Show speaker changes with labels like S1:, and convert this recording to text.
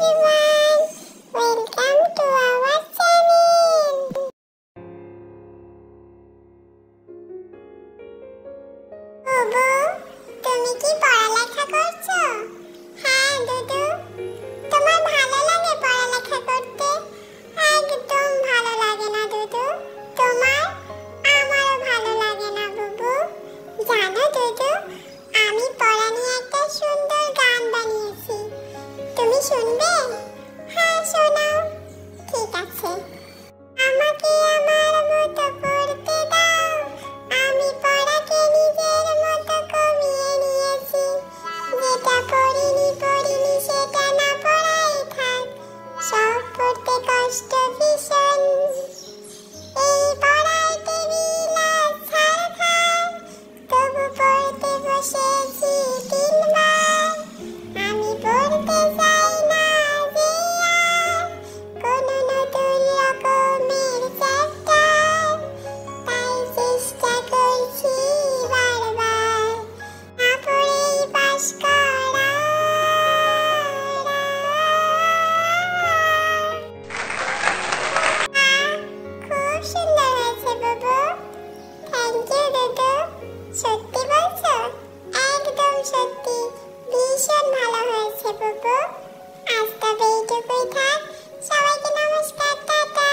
S1: everyone, welcome to our channel. বুবু, তুমি কি পড়ালেখা করছো? হ্যাঁ দুদু, তোমার ভালো লাগে পড়ালেখা করতে? একদম ভালো লাগে না দুদু, তোমার? আমারও ভালো লাগে না বুবু। জানো দুদু, আমি পড়া নিয়ে একটা সুন্দর গান বানিয়েছি, তুমি শুনবে? হ্যাঁ শোনাও। ঠিক আছে। আমাকে আমার মতো পড়তে দাও, আমি পড়াকে নিজের মতো কমিয়ে নিয়েছি। যেটা পড়িনি সেটা না পড়াই থাক, সব পড়তে কষ্ট ভীষণ। এই পড়াই টেবিল আর ছাড় খায়, তবু পড়তে বসেছি 3 বার। আমি পড়তে চাই না যে আর কোনো নতুন রকমের চ্যাপ্টার, তাই চেষ্টা করছি বারবার না পড়েই পাস করার। খুব সুন্দর হয়েছে বুবু, থ্যাংক ইউ দুদু। সত্যি বলছো? একদম সত্যি, ভীষণ ভালো হয়েছে বুবু। আজ তবে এইটুকুই থাক, সবাইকে নমস্কার, টাটা।